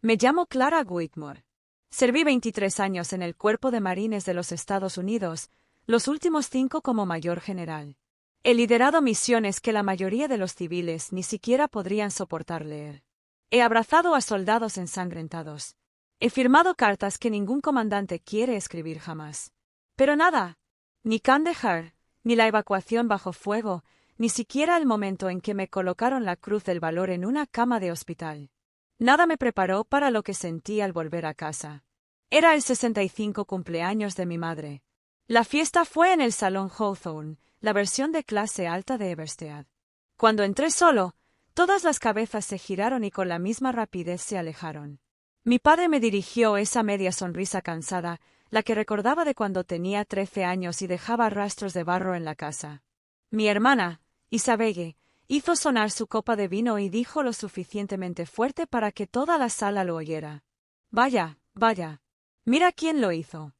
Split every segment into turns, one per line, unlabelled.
Me llamo Clara Whitmore. Serví 23 años en el Cuerpo de Marines de los Estados Unidos, los últimos 5 como mayor general. He liderado misiones que la mayoría de los civiles ni siquiera podrían soportar leer. He abrazado a soldados ensangrentados. He firmado cartas que ningún comandante quiere escribir jamás. Pero nada, ni Kandahar, ni la evacuación bajo fuego, ni siquiera el momento en que me colocaron la Cruz del Valor en una cama de hospital. Nada me preparó para lo que sentí al volver a casa. Era el 65 cumpleaños de mi madre. La fiesta fue en el Salón Hawthorne, la versión de clase alta de Everstead. Cuando entré solo, todas las cabezas se giraron y con la misma rapidez se alejaron. Mi padre me dirigió esa media sonrisa cansada, la que recordaba de cuando tenía 13 años y dejaba rastros de barro en la casa. Mi hermana, Isabelle, hizo sonar su copa de vino y dijo lo suficientemente fuerte para que toda la sala lo oyera. Vaya, vaya. Mira quién lo hizo.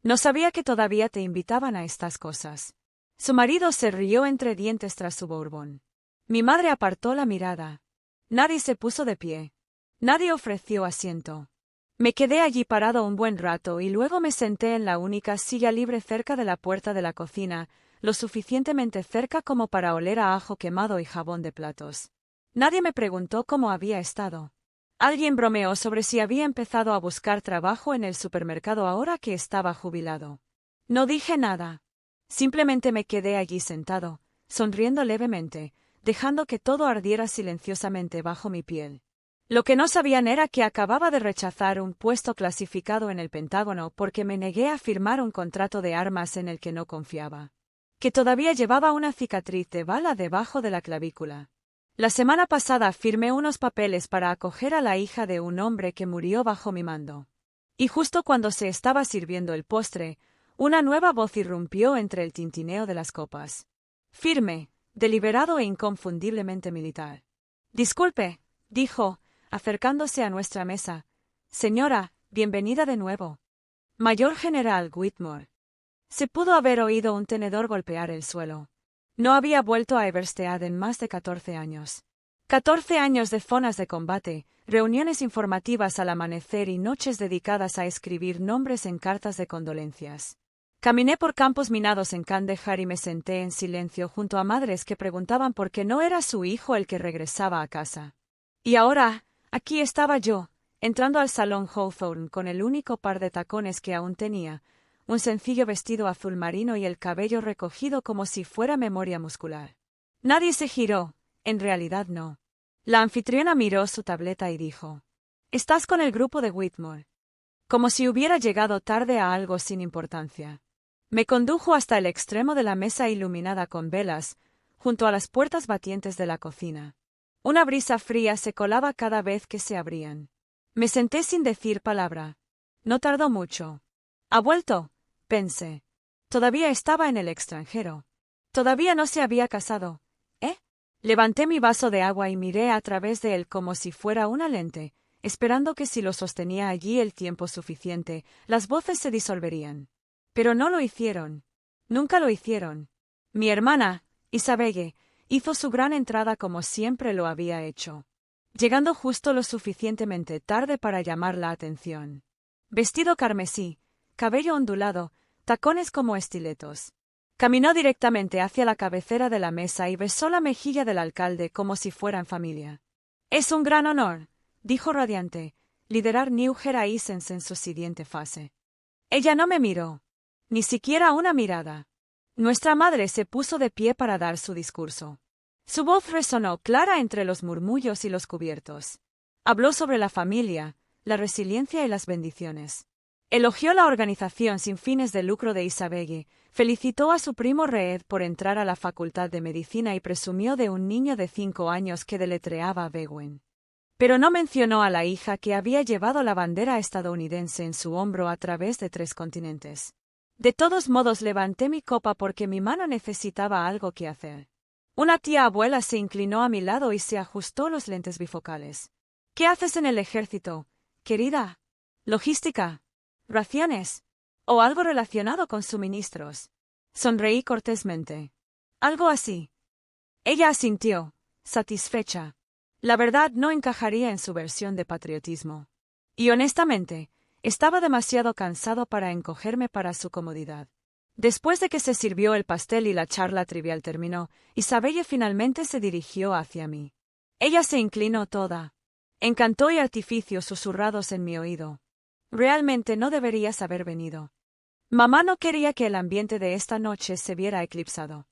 No sabía que todavía te invitaban a estas cosas. Su marido se rió entre dientes tras su bourbon. Mi madre apartó la mirada. Nadie se puso de pie. Nadie ofreció asiento. Me quedé allí parado un buen rato y luego me senté en la única silla libre cerca de la puerta de la cocina, lo suficientemente cerca como para oler a ajo quemado y jabón de platos. Nadie me preguntó cómo había estado. Alguien bromeó sobre si había empezado a buscar trabajo en el supermercado ahora que estaba jubilado. No dije nada. Simplemente me quedé allí sentado, sonriendo levemente, dejando que todo ardiera silenciosamente bajo mi piel. Lo que no sabían era que acababa de rechazar un puesto clasificado en el Pentágono porque me negué a firmar un contrato de armas en el que no confiaba. Que todavía llevaba una cicatriz de bala debajo de la clavícula. La semana pasada firmé unos papeles para acoger a la hija de un hombre que murió bajo mi mando. Y justo cuando se estaba sirviendo el postre, una nueva voz irrumpió entre el tintineo de las copas. Firme, deliberado e inconfundiblemente militar. «Disculpe», dijo, acercándose a nuestra mesa. «Señora, bienvenida de nuevo». Mayor General Whitmore. Se pudo haber oído un tenedor golpear el suelo. No había vuelto a Everstead en más de 14 años. 14 años de zonas de combate, reuniones informativas al amanecer y noches dedicadas a escribir nombres en cartas de condolencias. Caminé por campos minados en Kandahar y me senté en silencio junto a madres que preguntaban por qué no era su hijo el que regresaba a casa. Y ahora, aquí estaba yo, entrando al Salón Hawthorne con el único par de tacones que aún tenía, un sencillo vestido azul marino y el cabello recogido como si fuera memoria muscular. Nadie se giró, en realidad no. La anfitriona miró su tableta y dijo: «Estás con el grupo de Whitmore». Como si hubiera llegado tarde a algo sin importancia. Me condujo hasta el extremo de la mesa iluminada con velas, junto a las puertas batientes de la cocina. Una brisa fría se colaba cada vez que se abrían. Me senté sin decir palabra. No tardó mucho. «¿Ha vuelto?», pensé. Todavía estaba en el extranjero. Todavía no se había casado. ¿Eh? Levanté mi vaso de agua y miré a través de él como si fuera una lente, esperando que si lo sostenía allí el tiempo suficiente, las voces se disolverían. Pero no lo hicieron. Nunca lo hicieron. Mi hermana, Isabelle, hizo su gran entrada como siempre lo había hecho, llegando justo lo suficientemente tarde para llamar la atención. Vestido carmesí, cabello ondulado, tacones como estiletos. Caminó directamente hacia la cabecera de la mesa y besó la mejilla del alcalde como si fueran familia. «Es un gran honor», dijo radiante, liderar New Horizons en su siguiente fase. Ella no me miró. Ni siquiera una mirada. Nuestra madre se puso de pie para dar su discurso. Su voz resonó clara entre los murmullos y los cubiertos. Habló sobre la familia, la resiliencia y las bendiciones. Elogió la organización sin fines de lucro de Isabelle, felicitó a su primo Reed por entrar a la Facultad de Medicina y presumió de un niño de 5 años que deletreaba Bewin. Pero no mencionó a la hija que había llevado la bandera estadounidense en su hombro a través de 3 continentes. De todos modos levanté mi copa porque mi mano necesitaba algo que hacer. Una tía abuela se inclinó a mi lado y se ajustó los lentes bifocales. «¿Qué haces en el ejército, querida?» «Logística. ¿Raciones? ¿O algo relacionado con suministros?» Sonreí cortésmente. «Algo así». Ella asintió, satisfecha. La verdad no encajaría en su versión de patriotismo. Y honestamente, estaba demasiado cansado para encogerme para su comodidad. Después de que se sirvió el pastel y la charla trivial terminó, Isabelle finalmente se dirigió hacia mí. Ella se inclinó toda. Encanto y artificios susurrados en mi oído. Realmente no deberías haber venido. Mamá no quería que el ambiente de esta noche se viera eclipsado.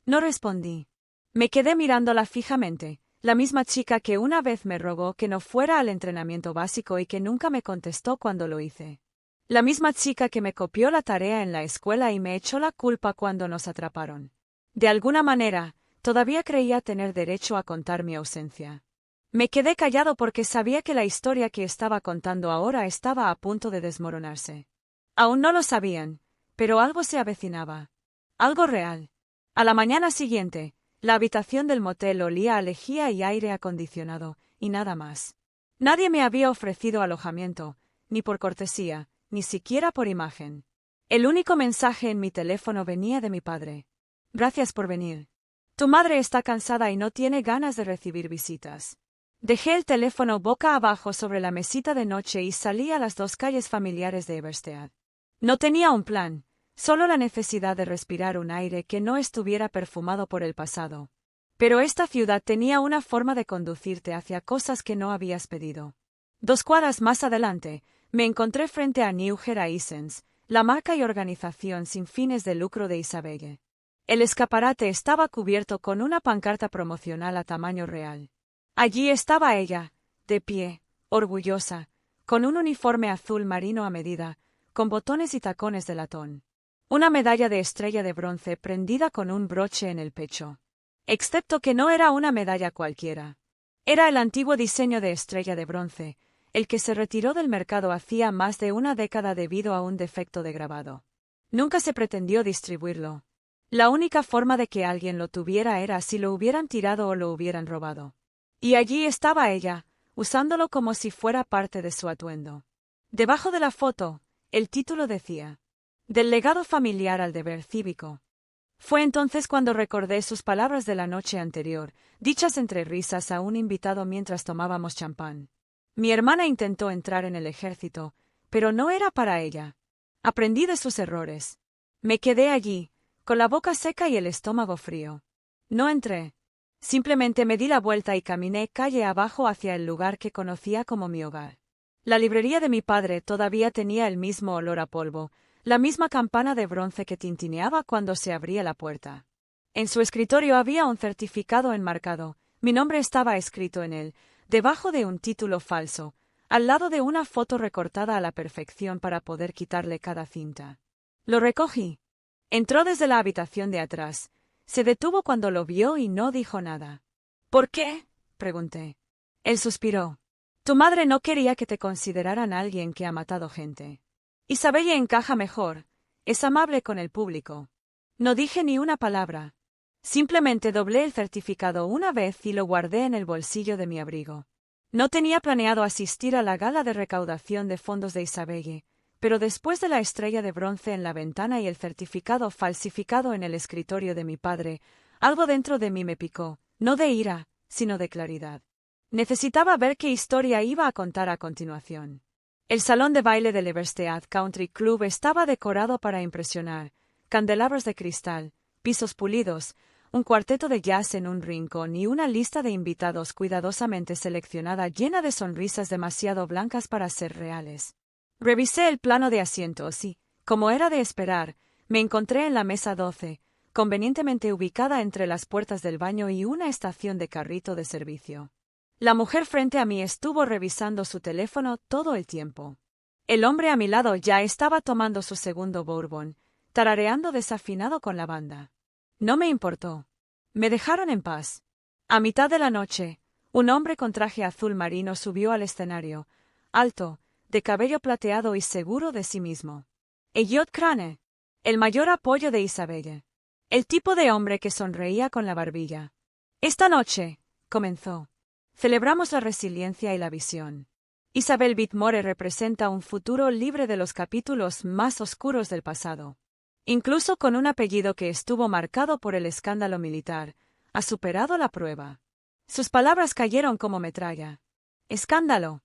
No respondí. Me quedé mirándola fijamente, la misma chica que una vez me rogó que no fuera al entrenamiento básico y que nunca me contestó cuando lo hice. La misma chica que me copió la tarea en la escuela y me echó la culpa cuando nos atraparon. De alguna manera, todavía creía tener derecho a contar mi ausencia. Me quedé callado porque sabía que la historia que estaba contando ahora estaba a punto de desmoronarse. Aún no lo sabían, pero algo se avecinaba. Algo real. A la mañana siguiente, la habitación del motel olía a lejía y aire acondicionado, y nada más. Nadie me había ofrecido alojamiento, ni por cortesía, ni siquiera por imagen. El único mensaje en mi teléfono venía de mi padre. Gracias por venir. Tu madre está cansada y no tiene ganas de recibir visitas. Dejé el teléfono boca abajo sobre la mesita de noche y salí a las 2 calles familiares de Eberstadt. No tenía un plan, solo la necesidad de respirar un aire que no estuviera perfumado por el pasado. Pero esta ciudad tenía una forma de conducirte hacia cosas que no habías pedido. 2 cuadras más adelante, me encontré frente a New Horizons, la marca y organización sin fines de lucro de Isabelle. El escaparate estaba cubierto con una pancarta promocional a tamaño real. Allí estaba ella, de pie, orgullosa, con un uniforme azul marino a medida, con botones y tacones de latón. Una medalla de estrella de bronce prendida con un broche en el pecho. Excepto que no era una medalla cualquiera. Era el antiguo diseño de estrella de bronce, el que se retiró del mercado hacía más de una década debido a un defecto de grabado. Nunca se pretendió distribuirlo. La única forma de que alguien lo tuviera era si lo hubieran tirado o lo hubieran robado. Y allí estaba ella, usándolo como si fuera parte de su atuendo. Debajo de la foto, el título decía: Del legado familiar al deber cívico. Fue entonces cuando recordé sus palabras de la noche anterior, dichas entre risas a un invitado mientras tomábamos champán. Mi hermana intentó entrar en el ejército, pero no era para ella. Aprendí de sus errores. Me quedé allí, con la boca seca y el estómago frío. No entré. Simplemente me di la vuelta y caminé calle abajo hacia el lugar que conocía como mi hogar. La librería de mi padre todavía tenía el mismo olor a polvo, la misma campana de bronce que tintineaba cuando se abría la puerta. En su escritorio había un certificado enmarcado, mi nombre estaba escrito en él, debajo de un título falso, al lado de una foto recortada a la perfección para poder quitarle cada cinta. Lo recogí. Entró desde la habitación de atrás. Se detuvo cuando lo vio y no dijo nada. ¿Por qué?, pregunté. Él suspiró. Tu madre no quería que te consideraran alguien que ha matado gente. Isabelle encaja mejor, es amable con el público. No dije ni una palabra. Simplemente doblé el certificado una vez y lo guardé en el bolsillo de mi abrigo. No tenía planeado asistir a la gala de recaudación de fondos de Isabelle, pero después de la estrella de bronce en la ventana y el certificado falsificado en el escritorio de mi padre, algo dentro de mí me picó, no de ira, sino de claridad. Necesitaba ver qué historia iba a contar a continuación. El salón de baile del Eberstadt Country Club estaba decorado para impresionar, candelabros de cristal, pisos pulidos, un cuarteto de jazz en un rincón y una lista de invitados cuidadosamente seleccionada llena de sonrisas demasiado blancas para ser reales. Revisé el plano de asientos y, como era de esperar, me encontré en la mesa 12, convenientemente ubicada entre las puertas del baño y una estación de carrito de servicio. La mujer frente a mí estuvo revisando su teléfono todo el tiempo. El hombre a mi lado ya estaba tomando su segundo bourbon, tarareando desafinado con la banda. No me importó. Me dejaron en paz. A mitad de la noche, un hombre con traje azul marino subió al escenario, alto, de cabello plateado y seguro de sí mismo. Elliot Crane, el mayor apoyo de Isabelle. El tipo de hombre que sonreía con la barbilla. Esta noche, comenzó, celebramos la resiliencia y la visión. Isabelle Whitmore representa un futuro libre de los capítulos más oscuros del pasado. Incluso con un apellido que estuvo marcado por el escándalo militar, ha superado la prueba. Sus palabras cayeron como metralla. Escándalo.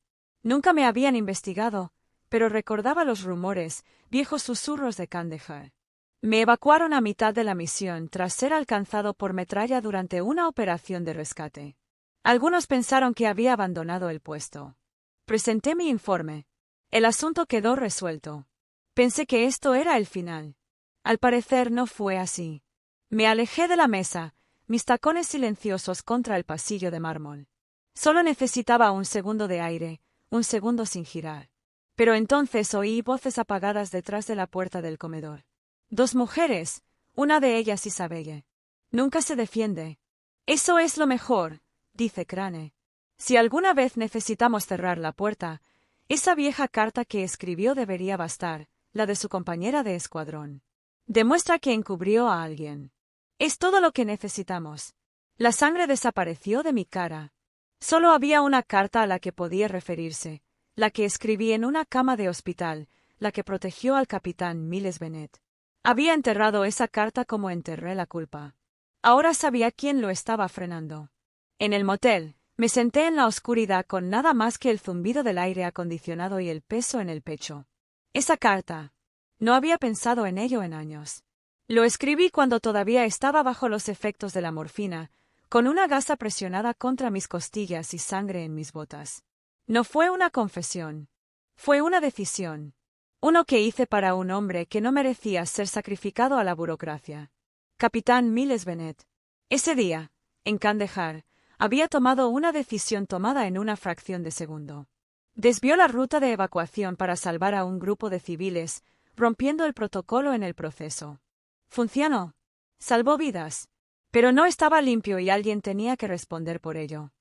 Nunca me habían investigado, pero recordaba los rumores, viejos susurros de Kandahar. Me evacuaron a mitad de la misión tras ser alcanzado por metralla durante una operación de rescate. Algunos pensaron que había abandonado el puesto. Presenté mi informe. El asunto quedó resuelto. Pensé que esto era el final. Al parecer no fue así. Me alejé de la mesa, mis tacones silenciosos contra el pasillo de mármol. Solo necesitaba un segundo de aire, un segundo sin girar. Pero entonces oí voces apagadas detrás de la puerta del comedor. Dos mujeres, una de ellas Isabelle. Nunca se defiende. Eso es lo mejor, dice Crane. Si alguna vez necesitamos cerrar la puerta, esa vieja carta que escribió debería bastar, la de su compañera de escuadrón. Demuestra que encubrió a alguien. Es todo lo que necesitamos. La sangre desapareció de mi cara. Solo había una carta a la que podía referirse, la que escribí en una cama de hospital, la que protegió al capitán Miles Bennet. Había enterrado esa carta como enterré la culpa. Ahora sabía quién lo estaba frenando. En el motel, me senté en la oscuridad con nada más que el zumbido del aire acondicionado y el peso en el pecho. Esa carta. No había pensado en ello en años. Lo escribí cuando todavía estaba bajo los efectos de la morfina, con una gasa presionada contra mis costillas y sangre en mis botas. No fue una confesión. Fue una decisión. Uno que hice para un hombre que no merecía ser sacrificado a la burocracia. Capitán Miles Bennet. Ese día, en Kandahar, había tomado una decisión tomada en una fracción de segundo. Desvió la ruta de evacuación para salvar a un grupo de civiles, rompiendo el protocolo en el proceso. Funcionó. Salvó vidas. Pero no estaba limpio y alguien tenía que responder por ello.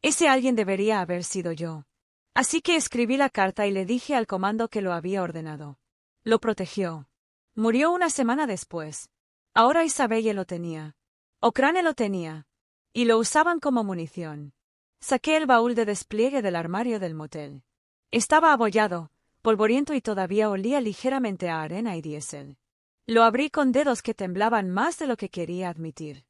Ese alguien debería haber sido yo. Así que escribí la carta y le dije al comando que lo había ordenado. Lo protegió. Murió una semana después. Ahora Isabelle lo tenía. Crane lo tenía. Y lo usaban como munición. Saqué el baúl de despliegue del armario del motel. Estaba abollado, polvoriento y todavía olía ligeramente a arena y diésel. Lo abrí con dedos que temblaban más de lo que quería admitir.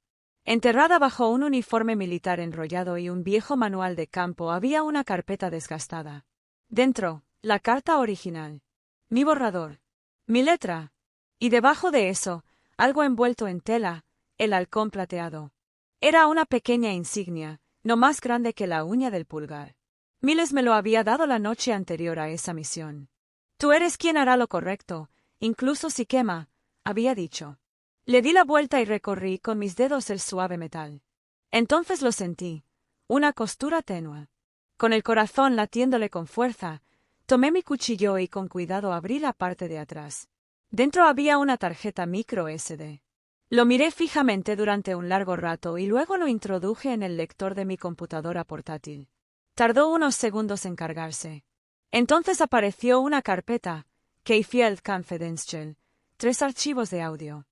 Enterrada bajo un uniforme militar enrollado y un viejo manual de campo había una carpeta desgastada. Dentro, la carta original. Mi borrador. Mi letra. Y debajo de eso, algo envuelto en tela, el halcón plateado. Era una pequeña insignia, no más grande que la uña del pulgar. Miles me lo había dado la noche anterior a esa misión. Tú eres quien hará lo correcto, incluso si quema, había dicho. Le di la vuelta y recorrí con mis dedos el suave metal. Entonces lo sentí, una costura tenue. Con el corazón latiéndole con fuerza, tomé mi cuchillo y con cuidado abrí la parte de atrás. Dentro había una tarjeta micro SD. Lo miré fijamente durante un largo rato y luego lo introduje en el lector de mi computadora portátil. Tardó unos segundos en cargarse. Entonces apareció una carpeta, Keyfield Confidential, 3 archivos de audio.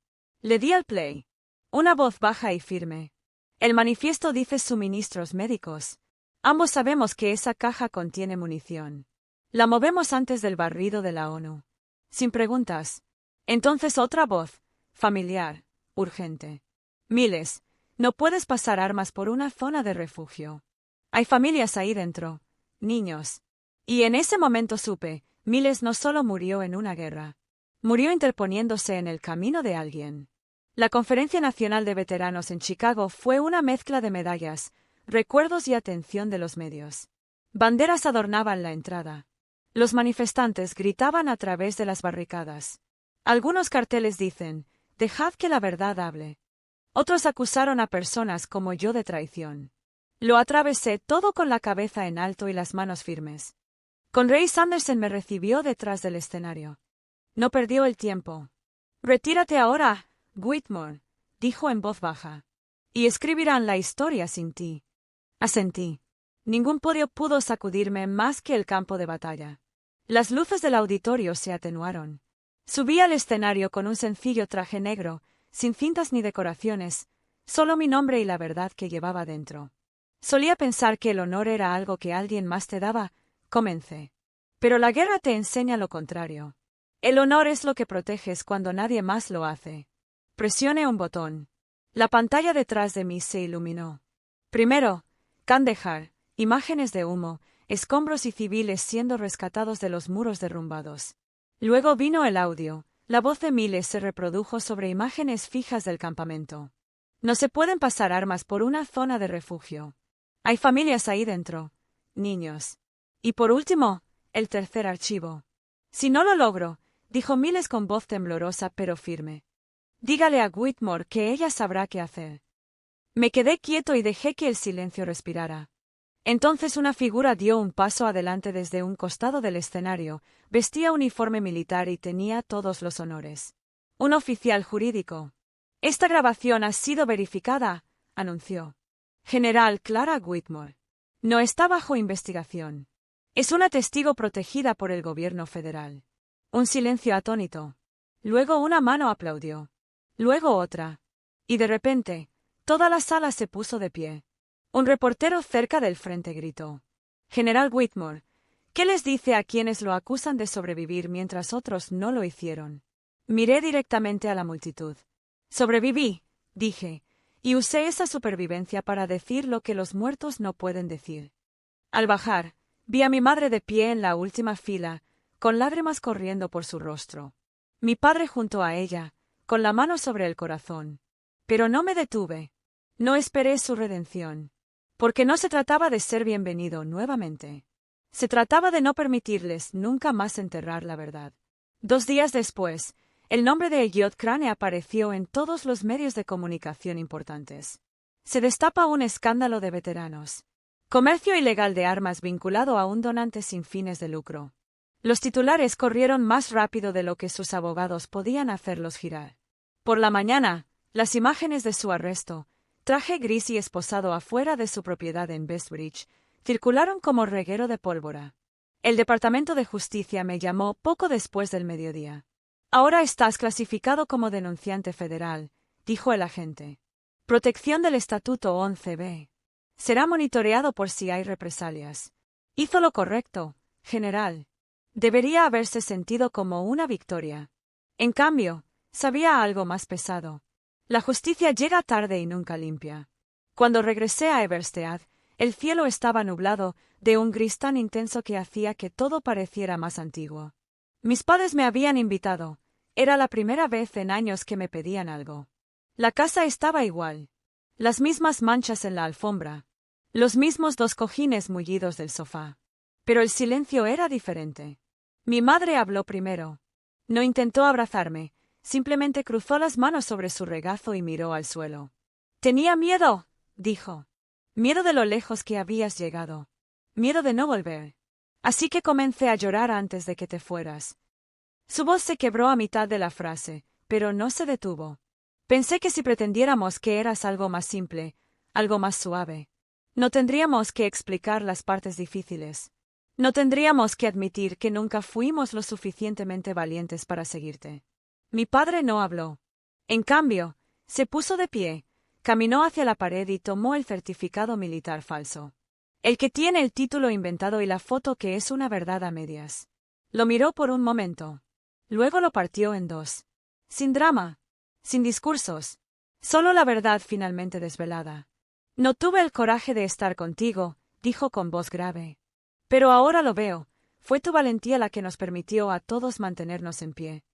Le di al play. Una voz baja y firme. El manifiesto dice suministros médicos. Ambos sabemos que esa caja contiene munición. La movemos antes del barrido de la ONU. Sin preguntas. Entonces otra voz, familiar, urgente. Miles, no puedes pasar armas por una zona de refugio. Hay familias ahí dentro, niños. Y en ese momento supe, Miles no solo murió en una guerra. Murió interponiéndose en el camino de alguien. La Conferencia Nacional de Veteranos en Chicago fue una mezcla de medallas, recuerdos y atención de los medios. Banderas adornaban la entrada. Los manifestantes gritaban a través de las barricadas. Algunos carteles dicen, dejad que la verdad hable. Otros acusaron a personas como yo de traición. Lo atravesé todo con la cabeza en alto y las manos firmes. Conrad Sanderson me recibió detrás del escenario. No perdió el tiempo. Retírate ahora, Whitmore, dijo en voz baja. Y escribirán la historia sin ti. Asentí. Ningún podio pudo sacudirme más que el campo de batalla. Las luces del auditorio se atenuaron. Subí al escenario con un sencillo traje negro, sin cintas ni decoraciones, solo mi nombre y la verdad que llevaba dentro. Solía pensar que el honor era algo que alguien más te daba, comencé. Pero la guerra te enseña lo contrario. El honor es lo que proteges cuando nadie más lo hace. Presioné un botón. La pantalla detrás de mí se iluminó. Primero, Kandahar, imágenes de humo, escombros y civiles siendo rescatados de los muros derrumbados. Luego vino el audio. La voz de Miles se reprodujo sobre imágenes fijas del campamento. No se pueden pasar armas por una zona de refugio. Hay familias ahí dentro. Niños. Y por último, el tercer archivo. Si no lo logro, dijo Miles con voz temblorosa pero firme. Dígale a Whitmore que ella sabrá qué hacer. Me quedé quieto y dejé que el silencio respirara. Entonces una figura dio un paso adelante desde un costado del escenario, vestía uniforme militar y tenía todos los honores. Un oficial jurídico. Esta grabación ha sido verificada, anunció. General Clara Whitmore. No está bajo investigación. Es una testigo protegida por el gobierno federal. Un silencio atónito. Luego una mano aplaudió. Luego otra. Y de repente, toda la sala se puso de pie. Un reportero cerca del frente gritó. General Whitmore, ¿qué les dice a quienes lo acusan de sobrevivir mientras otros no lo hicieron? Miré directamente a la multitud. Sobreviví, dije, y usé esa supervivencia para decir lo que los muertos no pueden decir. Al bajar, vi a mi madre de pie en la última fila, con lágrimas corriendo por su rostro. Mi padre junto a ella, con la mano sobre el corazón. Pero no me detuve. No esperé su redención. Porque no se trataba de ser bienvenido nuevamente. Se trataba de no permitirles nunca más enterrar la verdad. 2 días después, el nombre de Elliot Crane apareció en todos los medios de comunicación importantes. Se destapa un escándalo de veteranos. Comercio ilegal de armas vinculado a un donante sin fines de lucro. Los titulares corrieron más rápido de lo que sus abogados podían hacerlos girar. Por la mañana, las imágenes de su arresto, traje gris y esposado afuera de su propiedad en Bestbridge, circularon como reguero de pólvora. El Departamento de Justicia me llamó poco después del mediodía. Ahora estás clasificado como denunciante federal, dijo el agente. Protección del Estatuto 11b. Será monitoreado por si hay represalias. Hizo lo correcto, general. Debería haberse sentido como una victoria. En cambio, sabía algo más pesado. La justicia llega tarde y nunca limpia. Cuando regresé a Everstead, el cielo estaba nublado, de un gris tan intenso que hacía que todo pareciera más antiguo. Mis padres me habían invitado. Era la primera vez en años que me pedían algo. La casa estaba igual. Las mismas manchas en la alfombra. Los mismos 2 cojines mullidos del sofá. Pero el silencio era diferente. Mi madre habló primero. No intentó abrazarme. Simplemente cruzó las manos sobre su regazo y miró al suelo. Tenía miedo, dijo. Miedo de lo lejos que habías llegado. Miedo de no volver. Así que comencé a llorar antes de que te fueras. Su voz se quebró a mitad de la frase, pero no se detuvo. Pensé que si pretendiéramos que eras algo más simple, algo más suave, no tendríamos que explicar las partes difíciles. No tendríamos que admitir que nunca fuimos lo suficientemente valientes para seguirte. Mi padre no habló. En cambio, se puso de pie, caminó hacia la pared y tomó el certificado militar falso. El que tiene el título inventado y la foto que es una verdad a medias. Lo miró por un momento. Luego lo partió en 2. Sin drama. Sin discursos. Solo la verdad finalmente desvelada. No tuve el coraje de estar contigo, dijo con voz grave. Pero ahora lo veo. Fue tu valentía la que nos permitió a todos mantenernos en pie.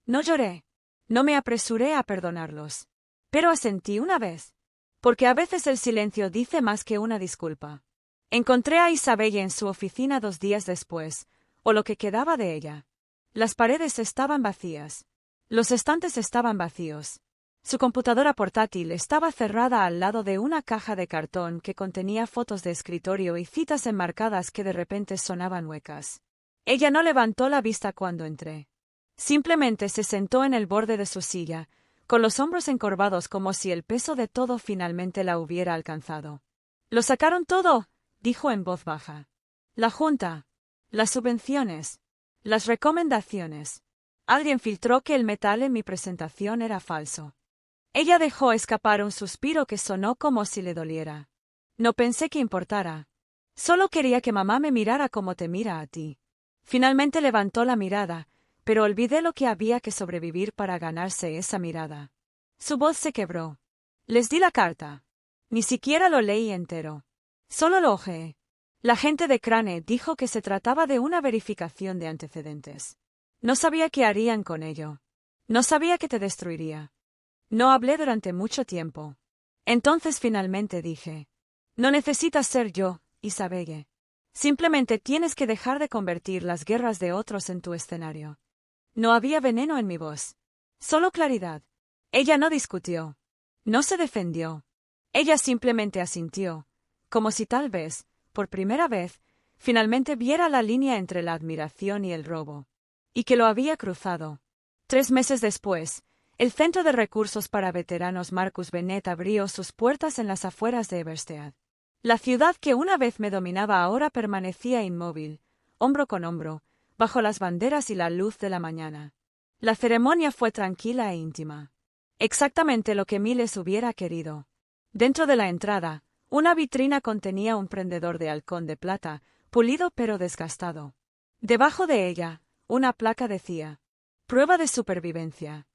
No lloré. No me apresuré a perdonarlos. Pero asentí una vez. Porque a veces el silencio dice más que una disculpa. Encontré a Isabella en su oficina 2 días después, o lo que quedaba de ella. Las paredes estaban vacías. Los estantes estaban vacíos. Su computadora portátil estaba cerrada al lado de una caja de cartón que contenía fotos de escritorio y citas enmarcadas que de repente sonaban huecas. Ella no levantó la vista cuando entré. Simplemente se sentó en el borde de su silla, con los hombros encorvados como si el peso de todo finalmente la hubiera alcanzado. «¿Lo sacaron todo?», dijo en voz baja. «La Junta. Las subvenciones. Las recomendaciones. Alguien filtró que el metal en mi presentación era falso». Ella dejó escapar un suspiro que sonó como si le doliera. «No pensé que importara. Solo quería que mamá me mirara como te mira a ti». Finalmente levantó la mirada, pero olvidé lo que había que sobrevivir para ganarse esa mirada. Su voz se quebró. «Les di la carta. Ni siquiera lo leí entero. Solo lo hojeé. La gente de Crane dijo que se trataba de una verificación de antecedentes. No sabía qué harían con ello. No sabía que te destruiría. No hablé durante mucho tiempo. Entonces finalmente dije: no necesitas ser yo, Isabelle. Simplemente tienes que dejar de convertir las guerras de otros en tu escenario. No había veneno en mi voz. Solo claridad. Ella no discutió. No se defendió. Ella simplemente asintió, como si tal vez, por primera vez, finalmente viera la línea entre la admiración y el robo. Y que lo había cruzado. 3 meses después, el Centro de Recursos para Veteranos Marcus Bennett abrió sus puertas en las afueras de Everstead. La ciudad que una vez me dominaba ahora permanecía inmóvil, hombro con hombro, bajo las banderas y la luz de la mañana. La ceremonia fue tranquila e íntima. Exactamente lo que Miles hubiera querido. Dentro de la entrada, una vitrina contenía un prendedor de halcón de plata, pulido pero desgastado. Debajo de ella, una placa decía: prueba de supervivencia.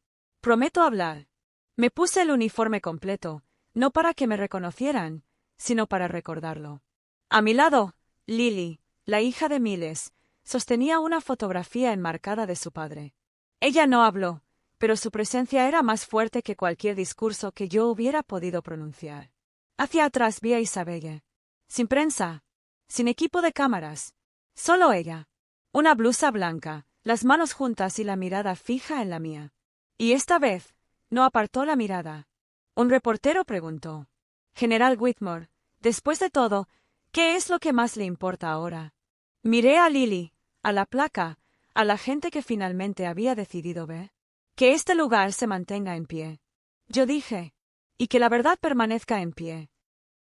Prometo hablar. Me puse el uniforme completo, no para que me reconocieran, sino para recordarlo. A mi lado, Lily, la hija de Miles, sostenía una fotografía enmarcada de su padre. Ella no habló, pero su presencia era más fuerte que cualquier discurso que yo hubiera podido pronunciar. Hacia atrás vi a Isabelle. Sin prensa. Sin equipo de cámaras. Solo ella. Una blusa blanca, las manos juntas y la mirada fija en la mía. Y esta vez, no apartó la mirada. Un reportero preguntó: General Whitmore, después de todo, ¿qué es lo que más le importa ahora? Miré a Lily, a la placa, a la gente que finalmente había decidido ver. Que este lugar se mantenga en pie. Yo dije: y que la verdad permanezca en pie.